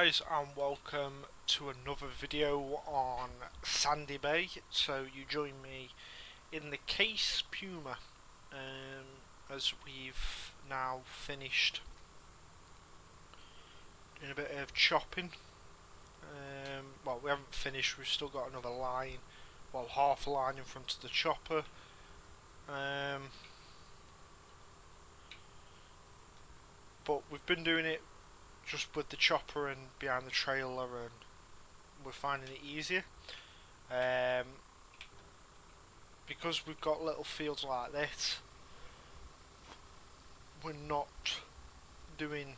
guys, and welcome to another video on Sandy Bay. So you join me in the Case Puma as we've now finished doing a bit of chopping. Well, we haven't finished, we've still got another line, well, half a line in front of the chopper. But we've been doing it just with the chopper and behind the trailer, and we're finding it easier. Because we've got little fields like this, we're not doing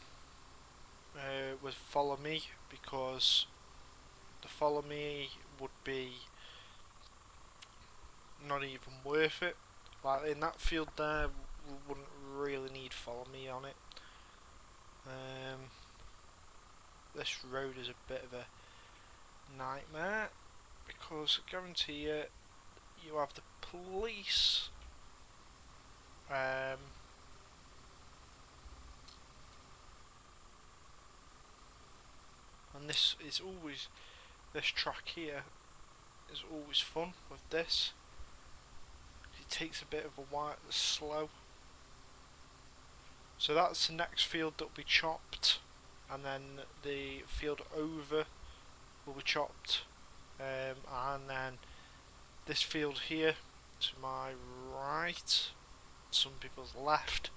with follow me, because the follow me would be not even worth it. Like in that field there, we wouldn't really need follow me on it. This road is a bit of a nightmare because I guarantee you have the police and this track here is always fun with this. It takes a bit of a while, slow. So that's the next field that will be chopped, and then the field over will be chopped, and then this field here to my right, some people's left,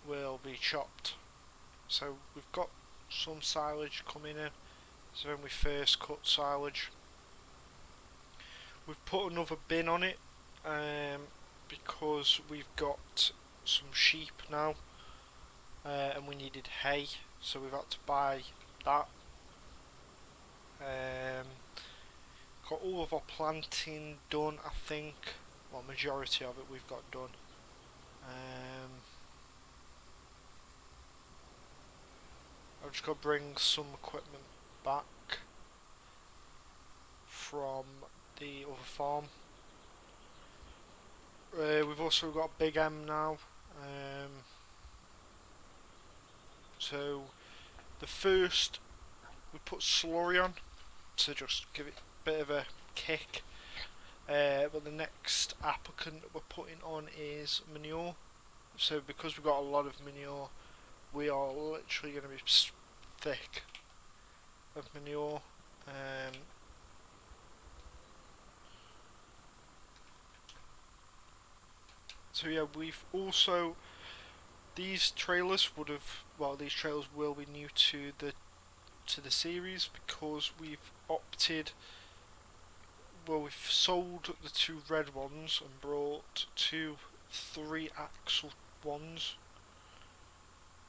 will be chopped. So we've got some silage coming in. So when we first cut silage, we've put another bin on it because we've got some sheep now, and we needed hay, so we've had to buy that. Got all of our planting done, I think. Well, majority of it we've got done. I've just got to bring some equipment back from the other farm. We've also got Big M now. So the first we put slurry on to just give it a bit of a kick, but the next applicant that we're putting on is manure. So because we've got a lot of manure, we are literally going to be thick of manure. So yeah, we've also, these trailers will be new to the series, because we've sold the two red ones and brought two 3-axle ones.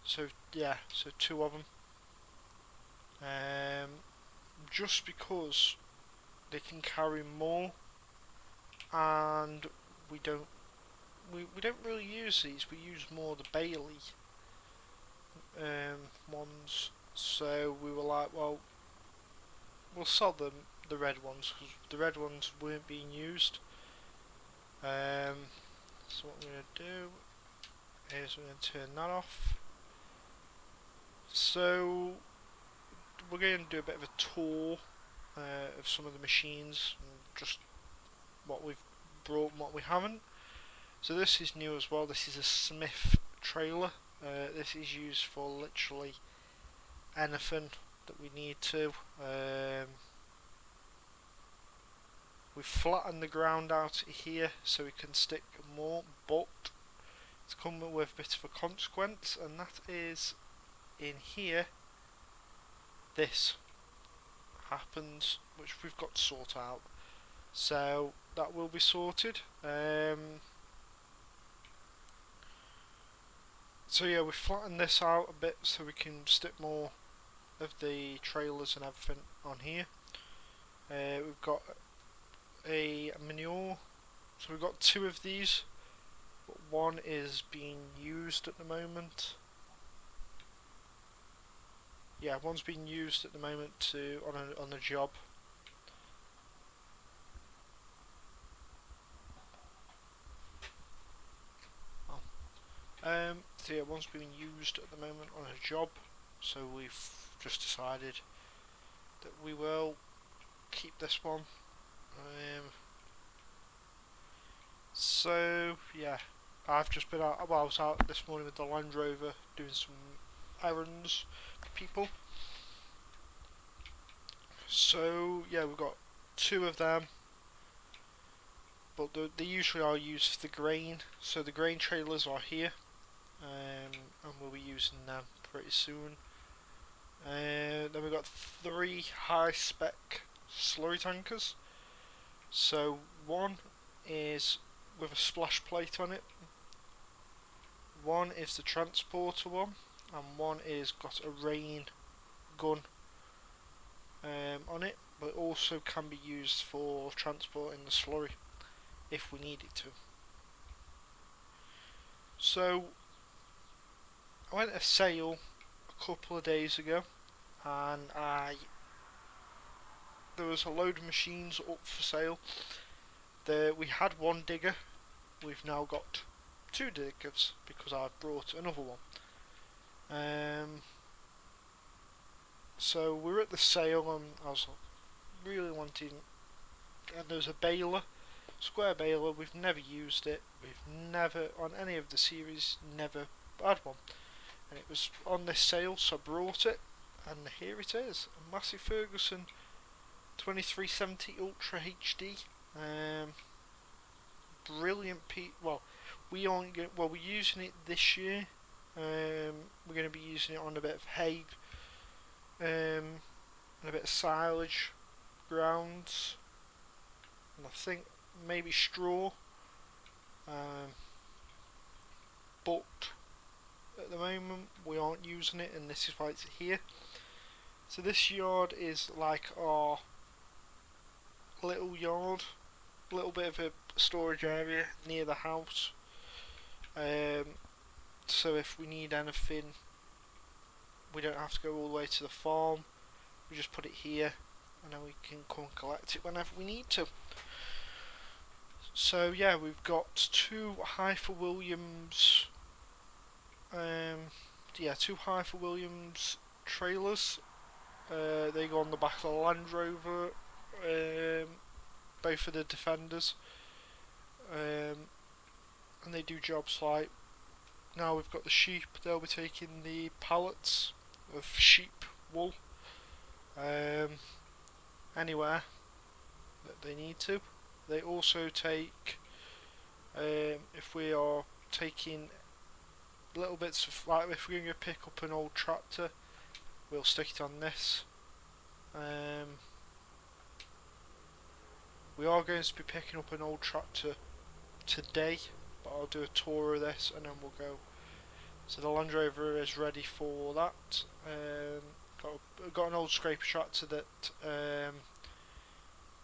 So yeah, so two of them. Just because they can carry more, and we don't really use these. We use more the Bailey ones. So we were like, well, we'll sell them the red ones, because the red ones weren't being used. So what we're going to do is we're going to turn that off. So we're going to do a bit of a tour of some of the machines, and just what we've brought and what we haven't. So this is new as well. This is a Smith trailer. This is used for literally anything that we need to. We've flattened the ground out here so we can stick more, but it's coming with a bit of a consequence, and that is in here. This happens, which we've got to sort out. So that will be sorted. So yeah, we flattened this out a bit so we can stick more of the trailers and everything on here. We've got a manure, so we've got two of these, but one is being used at the moment. Yeah, one's being used at the moment on a job. So yeah, one's being used at the moment on a job. so we've just decided that we will keep this one. So yeah, I've just been out. Well, I was out this morning with the Land Rover doing some errands for people. So yeah, we've got two of them, but they usually are used for the grain. So the grain trailers are here, and we'll be using them pretty soon. Then we've got three high spec slurry tankers. So one is with a splash plate on it, one is the transporter one, and one is got a rain gun on it, but it also can be used for transporting the slurry if we need it to. So I went to sale a couple of days ago, and there was a load of machines up for sale. We had one digger, we've now got two diggers because I've brought another one. So we were at the sale and I was really wanting, and there was a baler, square baler. We've never used it. We've never on any of the series never had one, and it was on this sale, so I brought it, and here it is, a Massey Ferguson 2370 Ultra HD. Brilliant well, we're using it this year. We're going to be using it on a bit of hay, and a bit of silage grounds, and I think maybe straw. But at the moment we aren't using it, and this is why it's here. So this yard is like our little yard, little bit of a storage area near the house. So if we need anything, we don't have to go all the way to the farm. We just put it here, and then we can come and collect it whenever we need to. So yeah, we've got two Hyper Williams, two Hyper Williams trailers. They go on the back of the Land Rover, both of the Defenders, and they do jobs like, now we've got the sheep, they'll be taking the pallets of sheep wool anywhere that they need to. They also take, if we are taking little bits of, like if we're going to pick up an old tractor, we'll stick it on this. We are going to be picking up an old tractor today, but I'll do a tour of this and then we'll go. So the Land Rover is ready for that. Got an old scraper tractor that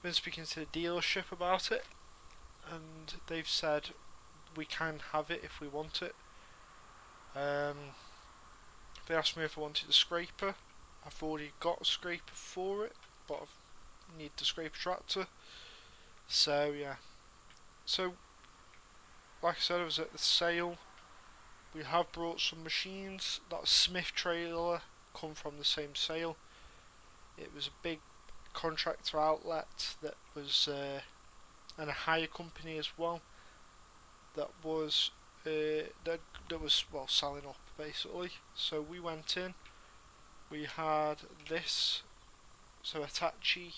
been speaking to the dealership about it, and they've said we can have it if we want it. They asked me if I wanted a scraper. I've already got a scraper for it, but I need the scraper tractor. So yeah. So like I said, I was at the sale. We have brought some machines. That Smith trailer come from the same sale. It was a big contractor outlet that was, and a hire company as well. That was that was well selling up basically. So we went in. We had this, so Hitachi.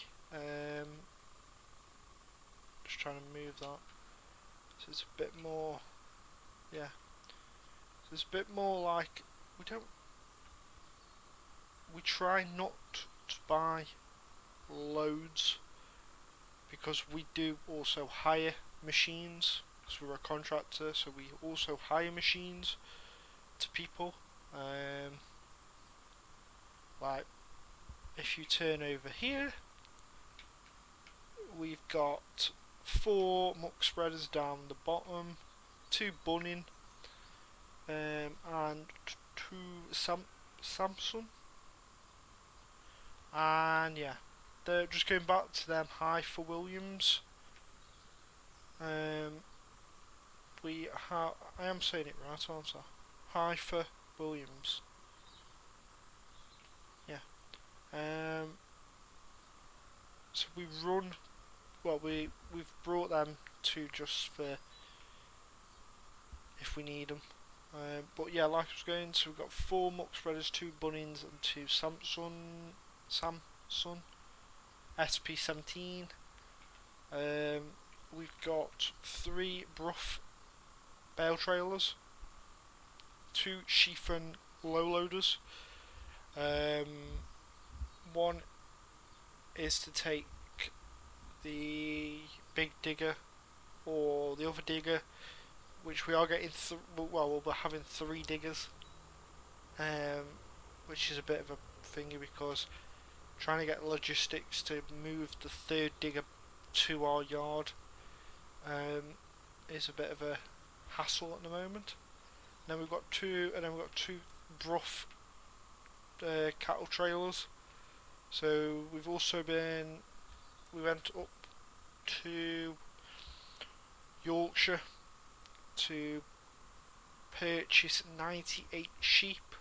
Just trying to move that. So it's a bit more, yeah. So it's a bit more like we try not to buy loads because we do also hire machines because we're a contractor, so we also hire machines to people. Like if you turn over here, we've got 4 muck spreaders down the bottom, 2 bunning, and 2 Samsung, and yeah, they're just going back to them Hyper Williams. I am saying it right, aren't I? Hyper Williams. So we run. Well, we've brought them to just for if we need them. But yeah, like I was going. So we've got 4 muck spreaders, 2 bunnings, and 2 Samsung SP17. We've got 3 Bruff bale trailers, 2 Chiffon low loaders. One is to take the big digger or the other digger, which we are getting. Well, we're having 3 diggers, which is a bit of a thingy because trying to get logistics to move the 3rd digger to our yard is a bit of a hassle at the moment. And then we've got 2 Bruff cattle trailers. So we went up to Yorkshire to purchase 98 sheep.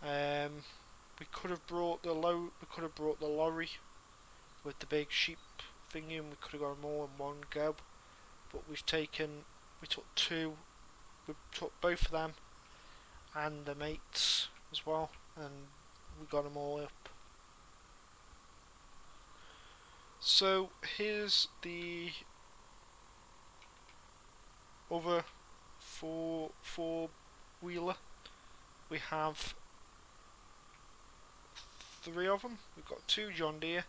We could have brought the lorry with the big sheep thingy, and we could have gone more in one go. But we took 2. We took both of them and the mates as well, and we got them all up. So here's the other four wheeler. We have 3 of them. We've got 2 John Deere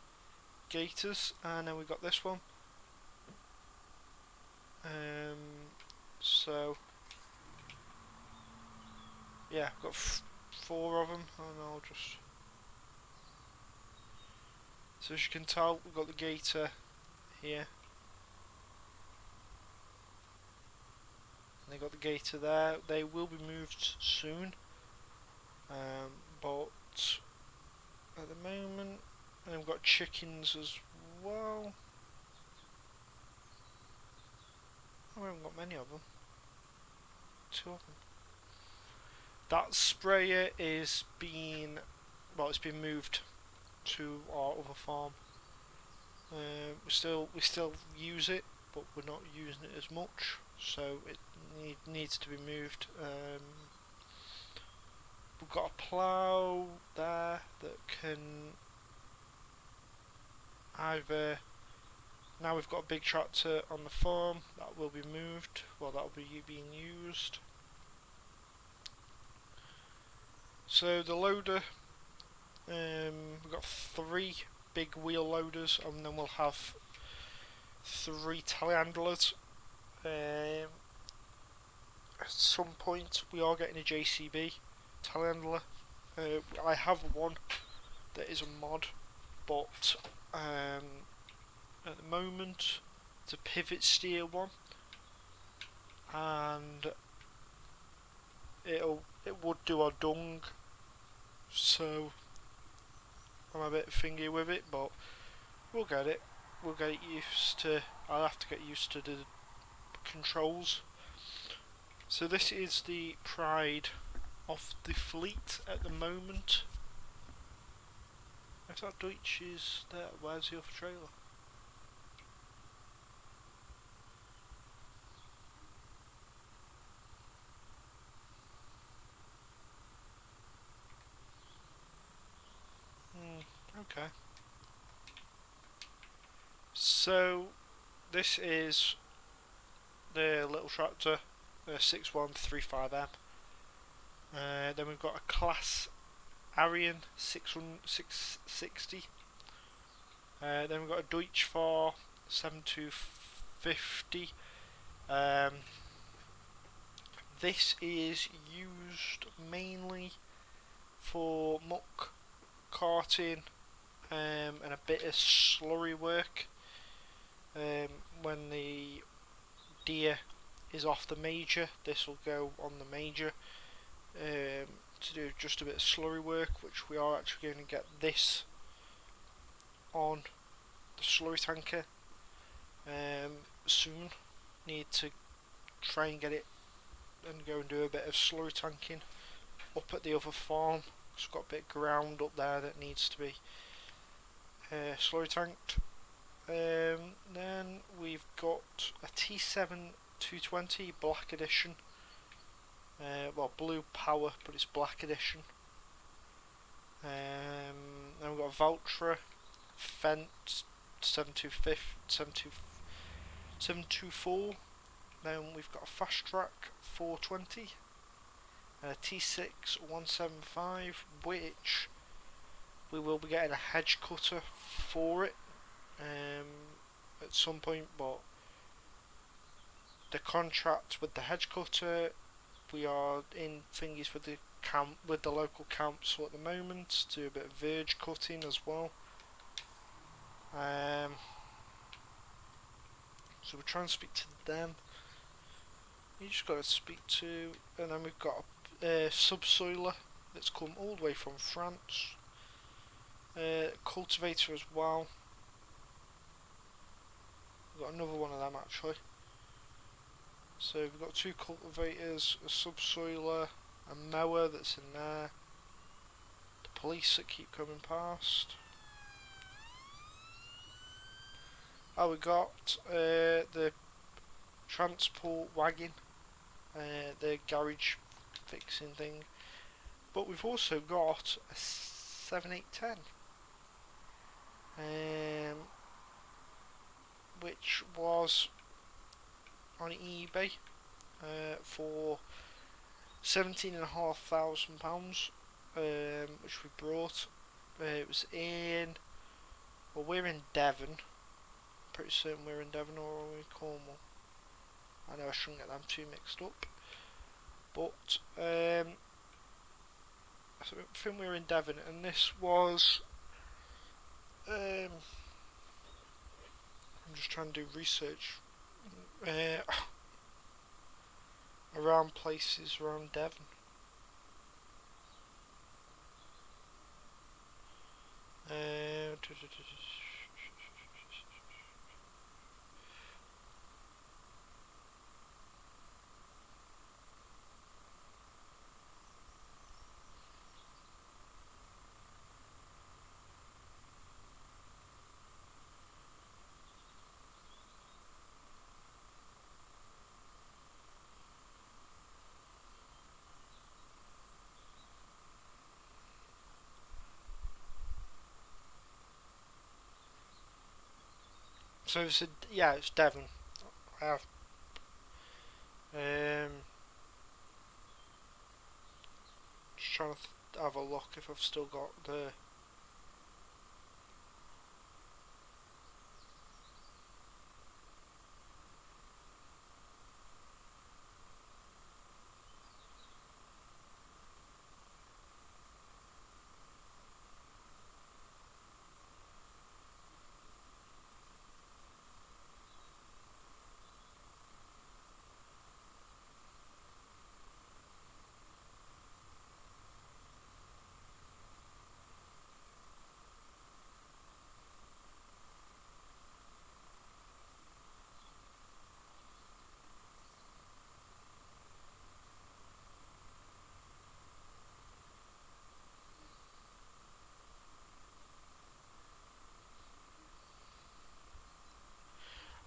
Gators, and then we've got this one. So yeah, I've got 4 of them, and I'll just. So as you can tell, we've got the Gator here, and they got the Gator there. They will be moved soon, but at the moment, and we've got chickens as well. Oh, we haven't got many of them. 2 of them. That sprayer is it's been moved to our other farm. We still use it, but we're not using it as much, so it needs to be moved. We've got a plough there that can either. Now we've got a big tractor on the farm that will be moved. Well, that will be being used. So the loader, we've got 3 big wheel loaders, and then we'll have 3 telehandlers. At some point we are getting a JCB telehandler. I have one that is a mod, but at the moment it's a pivot steer one, and it would do our dung, so I'm a bit thingy with it, but we'll get it used to. I'll have to get used to the controls. So this is the pride of the fleet at the moment. If that Deutsch is there, where's the other trailer? Okay. So this is the little tractor, 6135M. Then we've got a Class Arian 660. Then we've got a Deutsch for 7250. This is used mainly for muck carting and a bit of slurry work. When the deer is off the major, this will go on the major to do just a bit of slurry work, which we are actually going to get this on the slurry tanker soon. Need to try and get it and go and do a bit of slurry tanking up at the other farm. It's got a bit of ground up there that needs to be slurry tanked. Then we've got a T7 220 Black Edition. Well, blue power, but it's Black Edition. Then we've got a Valtra Fent 724. Then we've got a Fast Track 420 and a T6 175, which we will be getting a hedge cutter for it at some point, but the contract with the hedge cutter, we are in thingies with the local council at the moment to do a bit of verge cutting as well. So we're trying to speak to them. You just got to speak to, and then we've got a subsoiler that's come all the way from France. Cultivator as well. We've got another one of them actually. So we've got 2 cultivators, a subsoiler, a mower that's in there, the police that keep coming past. Oh, we got the transport wagon, the garage fixing thing, but we've also got a 7810, which was on eBay for £17,500, which we brought. It was in, well, we're in Devon. Pretty certain we're in Devon, or are we in Cornwall? I know I shouldn't get them two mixed up, but I think we're in Devon, and this was I'm just trying to do research around places around Devon. So it's yeah, it's Devon. I have just trying to have a look if I've still got the.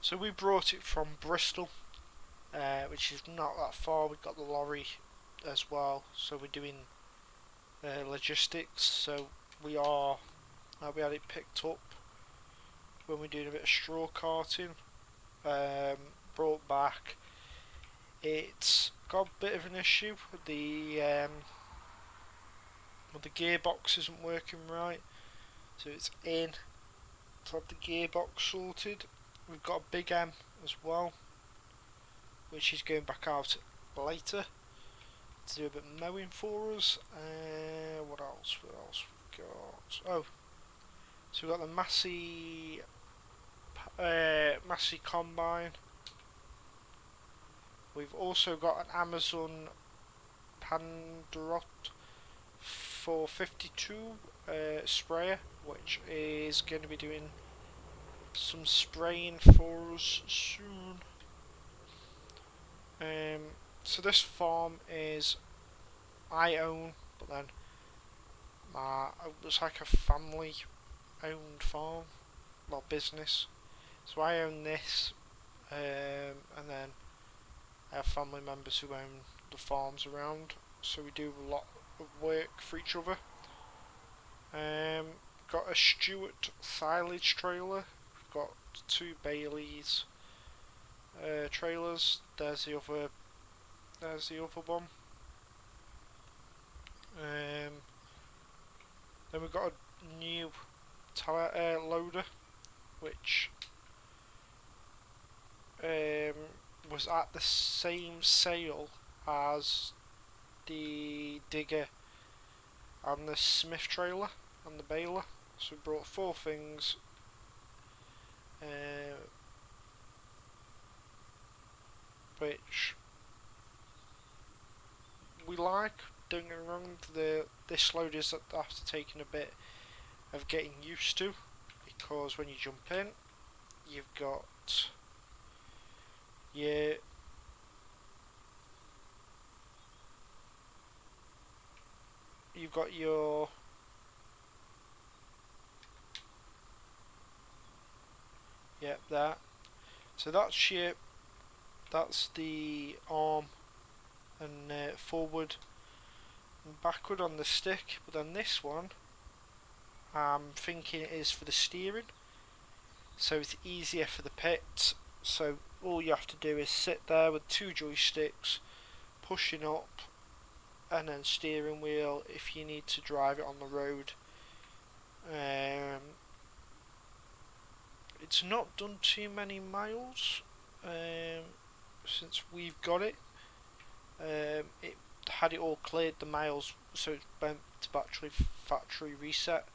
So we brought it from Bristol, which is not that far. We've got the lorry as well, so we're doing logistics. So we had it picked up when we're doing a bit of straw carting, brought back. It's got a bit of an issue with the gearbox isn't working right, so it's in to have the gearbox sorted. We've got a big M as well, which is going back out later to do a bit of mowing for us. What else? What else we've got? Oh, so we've got the Massey combine. We've also got an Amazon Pandorot 452 sprayer, which is going to be doing some spraying for us soon. So this farm is I own, but then it was like a family owned farm, well, business. So I own this, and then I have family members who own the farms around. So we do a lot of work for each other. Um, got a Stewart silage trailer. We've got two Baileys trailers. There's the other. There's the other one. Then we've got a new loader, which was at the same sale as the digger and the Smith trailer and the baler. So we brought four things, which we like. Don't get me wrong, this load is after taking a bit of getting used to, because when you jump in, you've got your yep, that. So that's the arm and forward and backward on the stick. But then this one, I'm thinking it is for the steering, so it's easier for the pit. So all you have to do is sit there with two joysticks, pushing up, and then steering wheel if you need to drive it on the road. It's not done too many miles since we've got it. It had it all cleared the miles, so it went to factory reset.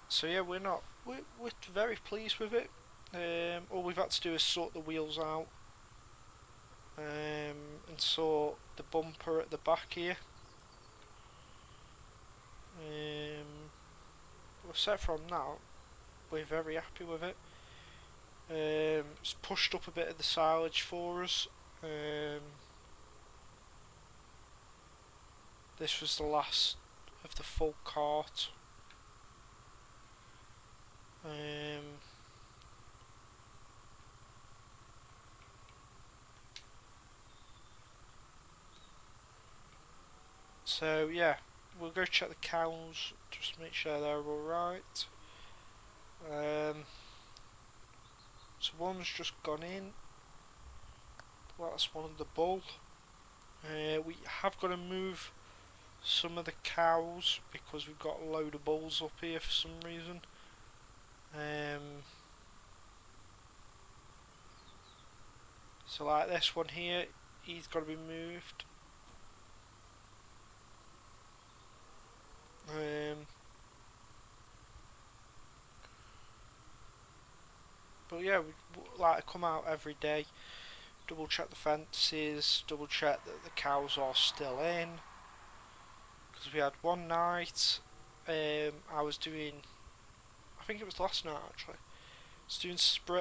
So yeah, we're very pleased with it. All we've had to do is sort the wheels out, and sort the bumper at the back here. Aside from that, we're very happy with it. It's pushed up a bit of the silage for us. This was the last of the full cart. So yeah, we'll go check the cows, just make sure they're alright. So one's just gone in. That's one of the bull. We have got to move some of the cows because we've got a load of bulls up here for some reason. So like this one here, he's got to be moved. But yeah, we like to come out every day, double check the fences, double check that the cows are still in. Because we had one night, I was doing, I think it was last night actually, I was doing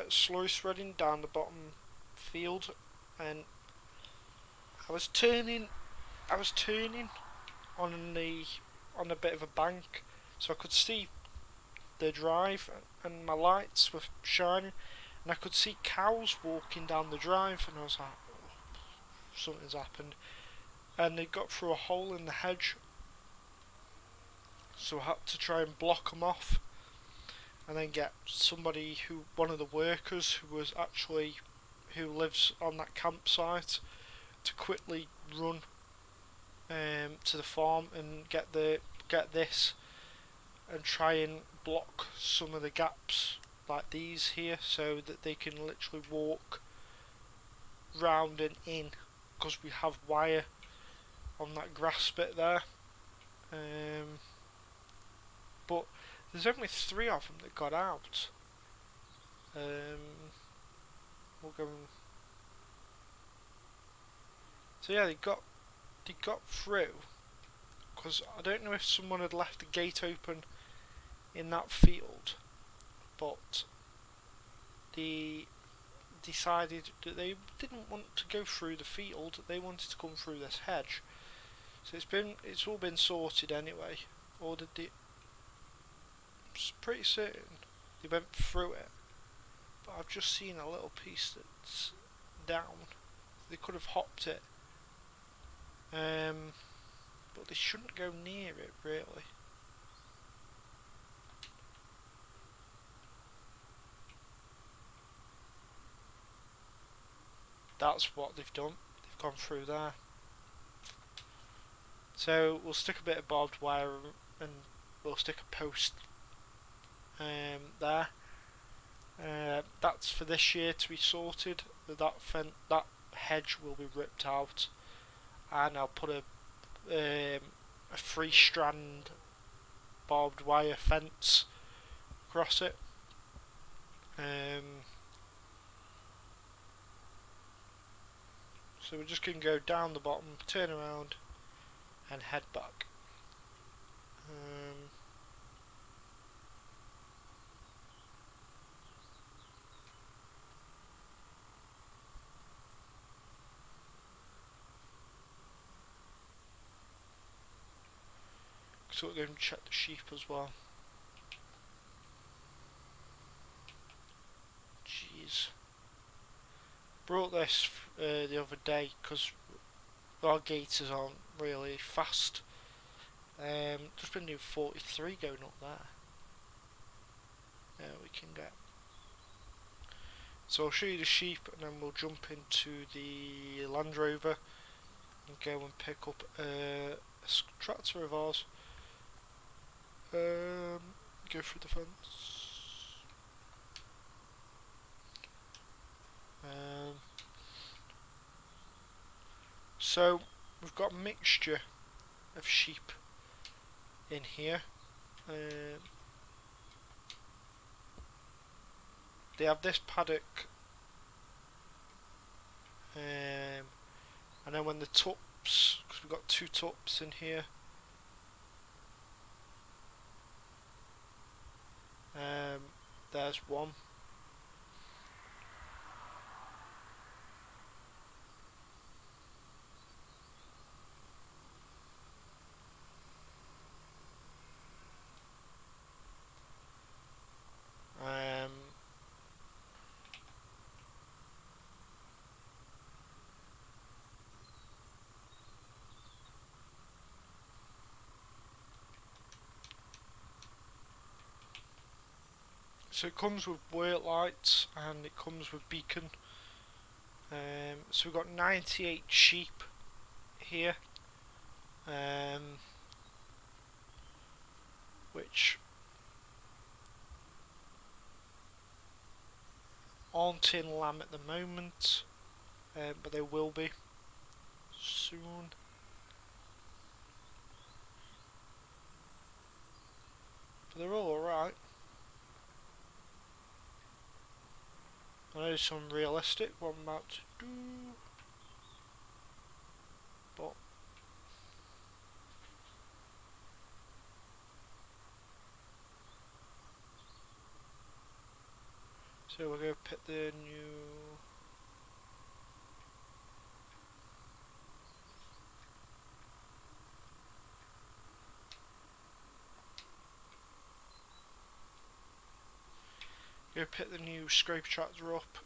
slow spreading down the bottom field, and I was turning on a bit of a bank, so I could see the drive, and my lights were shining, and I could see cows walking down the drive, and I was like, oh, something's happened, and they got through a hole in the hedge, so I had to try and block them off, and then get one of the workers who lives on that campsite, to quickly run to the farm and get this and try and block some of the gaps like these here, so that they can literally walk round and in, because we have wire on that grass bit there. But there's only 3 of them that got out. We'll go. So yeah, they got through, because I don't know if someone had left the gate open in that field, but they decided that they didn't want to go through the field, they wanted to come through this hedge. So it's all been sorted anyway. Or did they? I'm pretty certain they went through it, but I've just seen a little piece that's down. They could have hopped it, but they shouldn't go near it really. That's what they've done. They've gone through there. So we'll stick a bit of barbed wire and we'll stick a post there. That's for this year to be sorted. That hedge will be ripped out, and I'll put a 3-strand barbed wire fence across it. So we're just going to go down the bottom, turn around, and head back. So we're going to check the sheep as well. Jeez. Brought this the other day because our gators aren't really fast. Just been doing 43 going up there. We can get. So I'll show you the sheep and then we'll jump into the Land Rover and go and pick up a tractor of ours. Go through the fence. So we've got a mixture of sheep in here. They have this paddock, and then when the tups, because we've got 2 tups in here. There's one. So it comes with work lights and it comes with beacon. So we've got 98 sheep here, which aren't in lamb at the moment, but they will be soon. But they're all alright. I know it's unrealistic what I'm about to do, but so we're going to pick the new. Go pick the new scrape tractor up.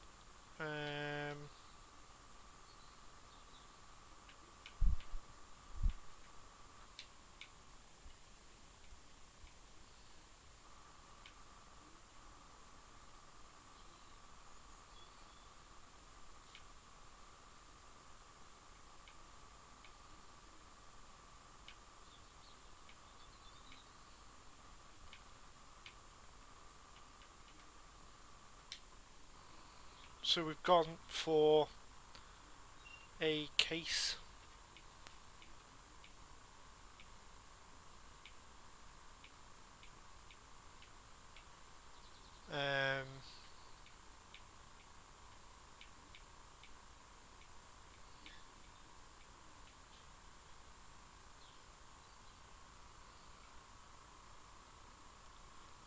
So we've gone for a case.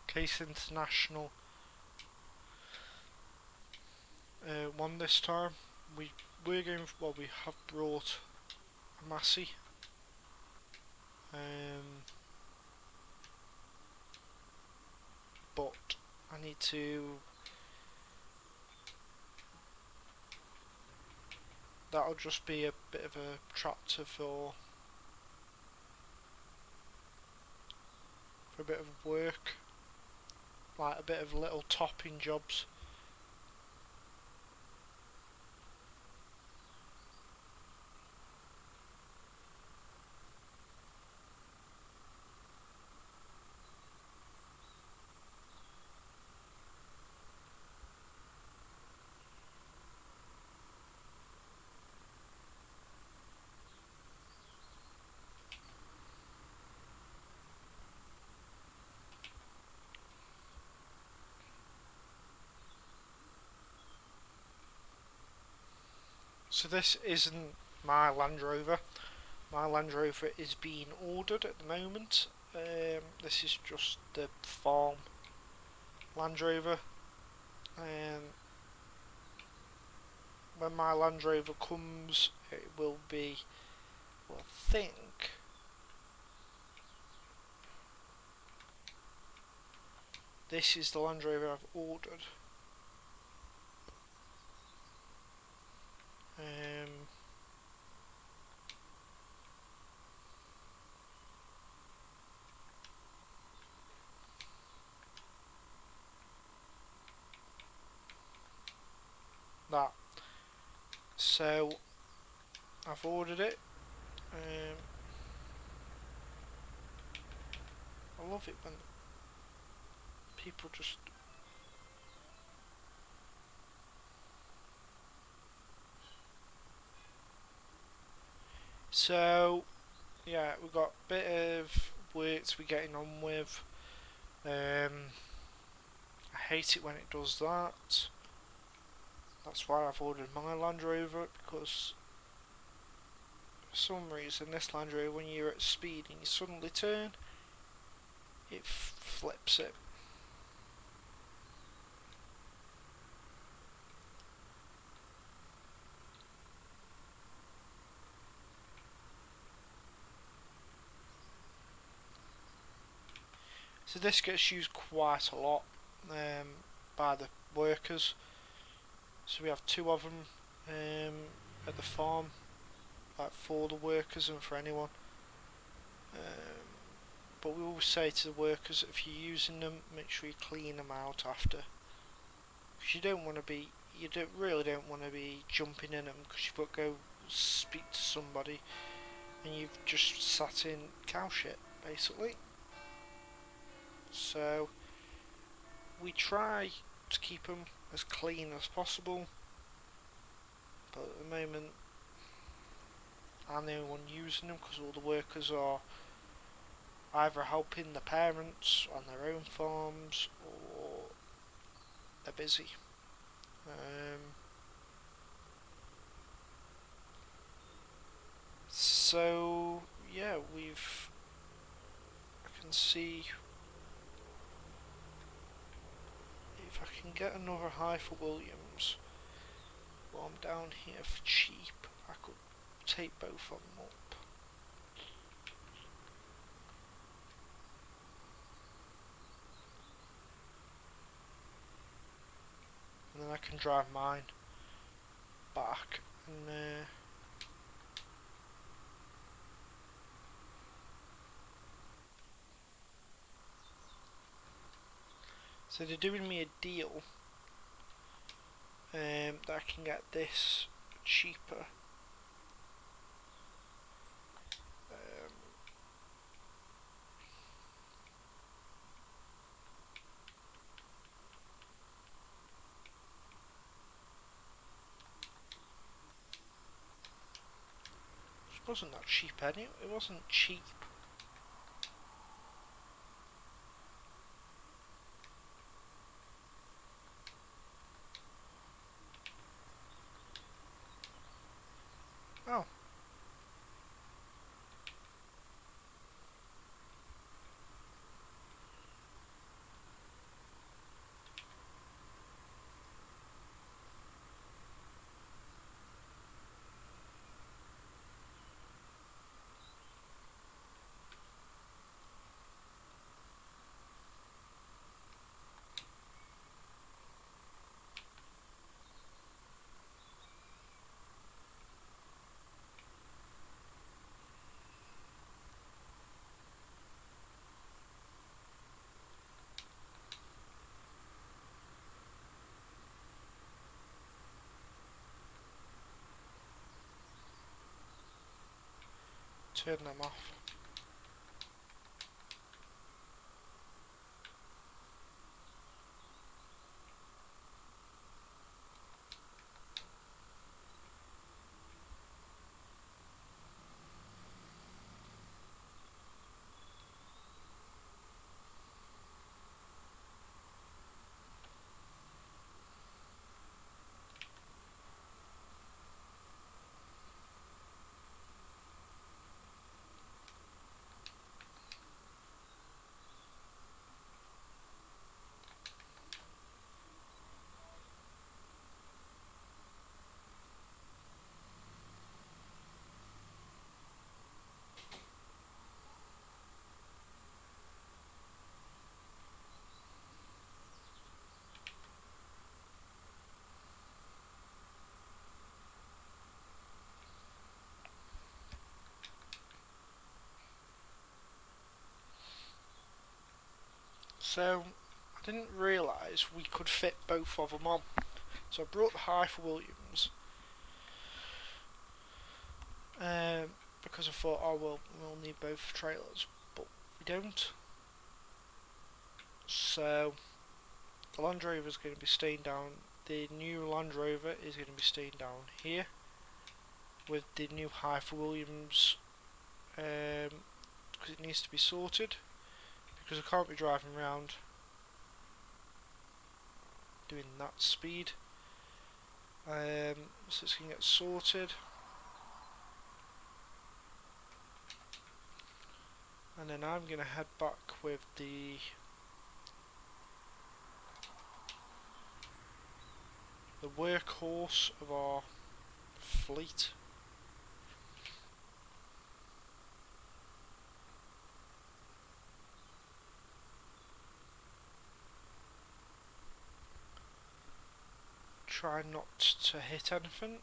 Case International one this time. We have brought a Massey. But I need to. That'll just be a bit of a tractor for a bit of work, like a bit of little topping jobs. So this isn't my Land Rover. My Land Rover is being ordered at the moment. This is just the farm Land Rover. When my Land Rover comes, it will be, well, I think this is the Land Rover I've ordered. That. So I've ordered it. I love it when people just. So yeah, we've got a bit of work to be getting on with. I hate it when it does that. That's why I've ordered my Land Rover, because for some reason this Land Rover, when you're at speed and you suddenly turn, it flips it. So this gets used quite a lot by the workers. So we have two of them at the farm, like for the workers and for anyone. But we always say to the workers, if you're using them, make sure you clean them out after, because you don't want to be, really don't want to be jumping in them, because you've got to go speak to somebody and you've just sat in cow shit basically. So we try to keep them as clean as possible, but at the moment I'm the only one using them because all the workers are either helping the parents on their own farms or they're busy. So yeah, I can see if I can get another high for Williams while I'm down here for cheap. I could take both of them up. And then I can drive mine back and so they're doing me a deal that I can get this cheaper. It wasn't that cheap anyway. It wasn't cheap. Oh. turn them off. So I didn't realise we could fit both of them on. So I brought the high for Williams because I thought, oh well, we'll need both trailers, but we don't. So the Land Rover is going to be staying down. The new Land Rover is going to be staying down here with the new high for Williams because it needs to be sorted. Because I can't be driving around doing that speed. So it's going to get sorted. And then I'm going to head back with the workhorse of our fleet. Try not to hit anything.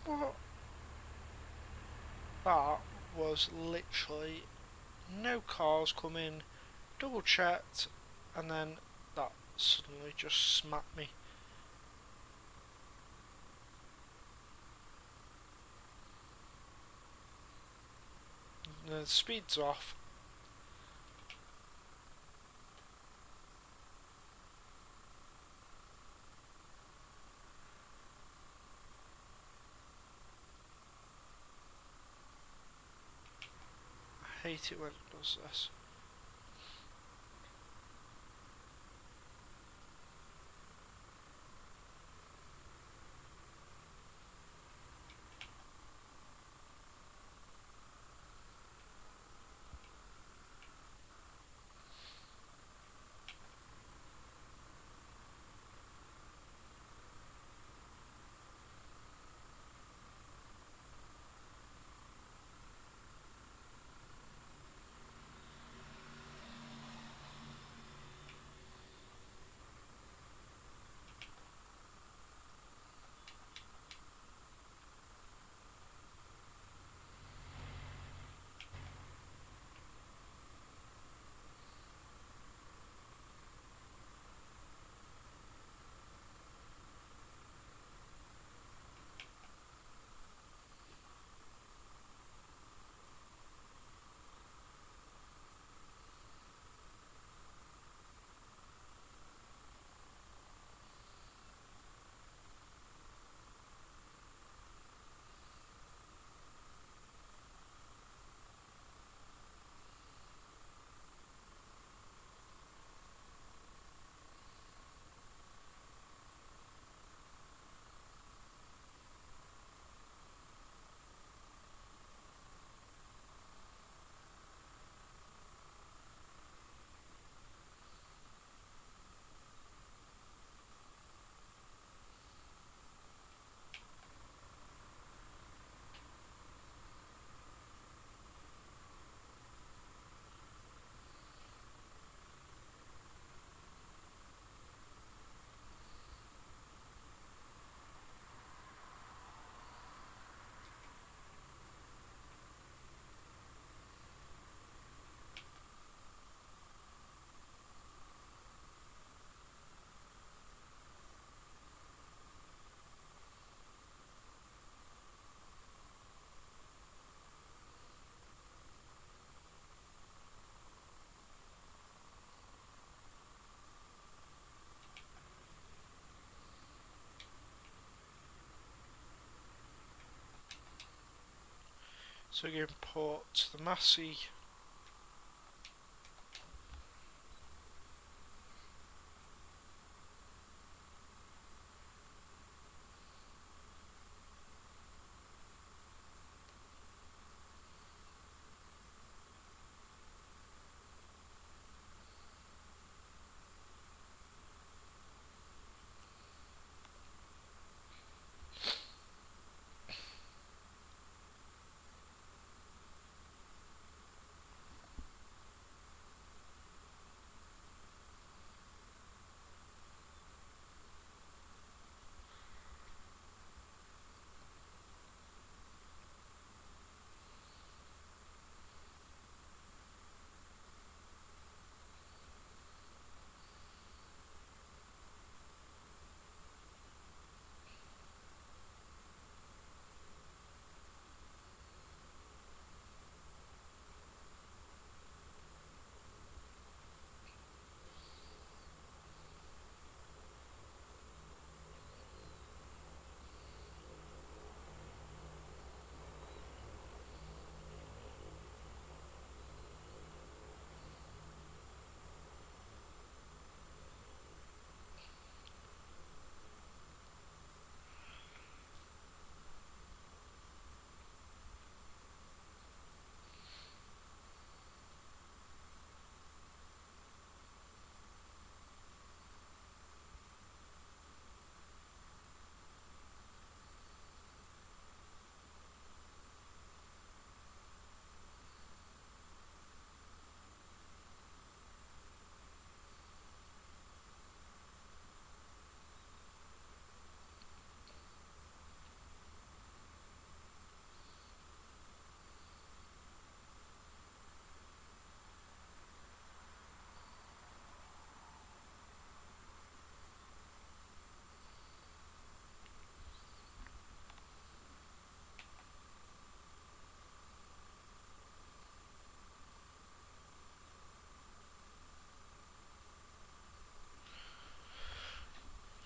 What? That was literally no cars coming, double checked, and then that suddenly just smacked me. The speed's off. I hate it when it does this. So we import the Massey.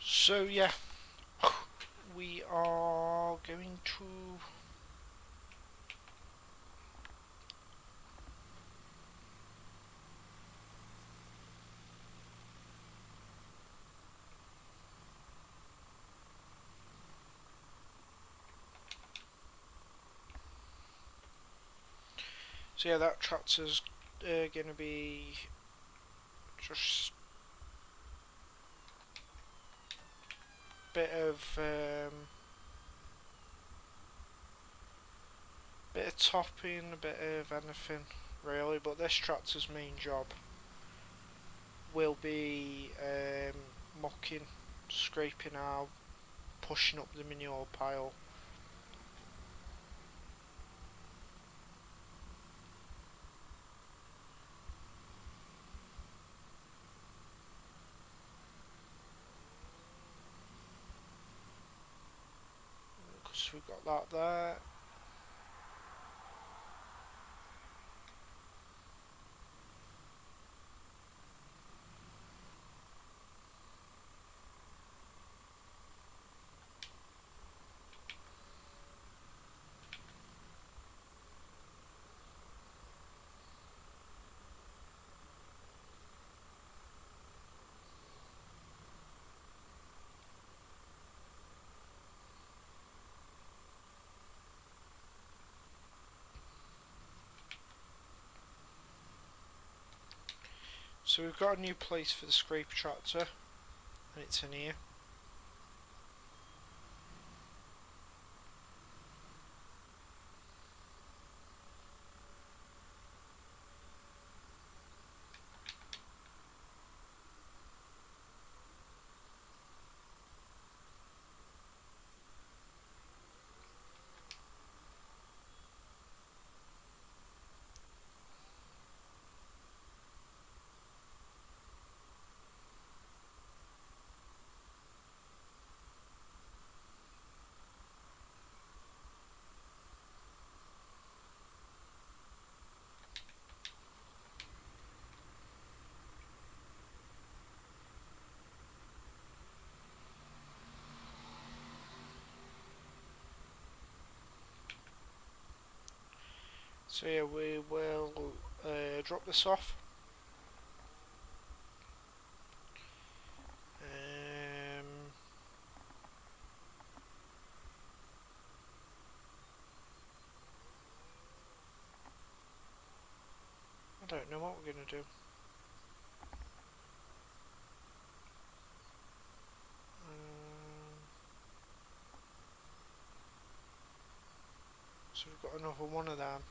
So yeah, we are going to so yeah, that tractor's going to be just bit of bit of topping, a bit of anything really, but this tractor's main job will be mucking, scraping out, pushing up the manure pile. Because we've got that there. So we've got a new place for the scrape tractor, and it's in here. So yeah, we will drop this off. I don't know what we're going to do. So we've got another one of them.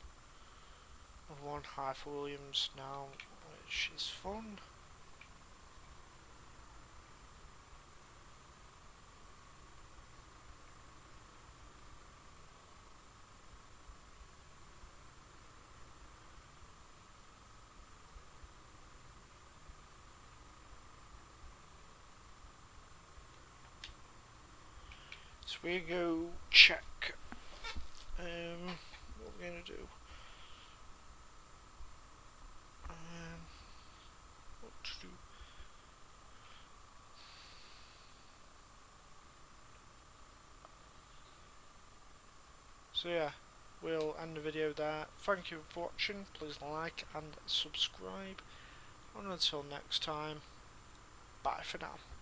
Another one high for Williams now, which is fun. So we go check what we're going to do. What to do. So yeah, we'll end the video there. Thank you for watching. Please like and subscribe. And until next time, bye for now.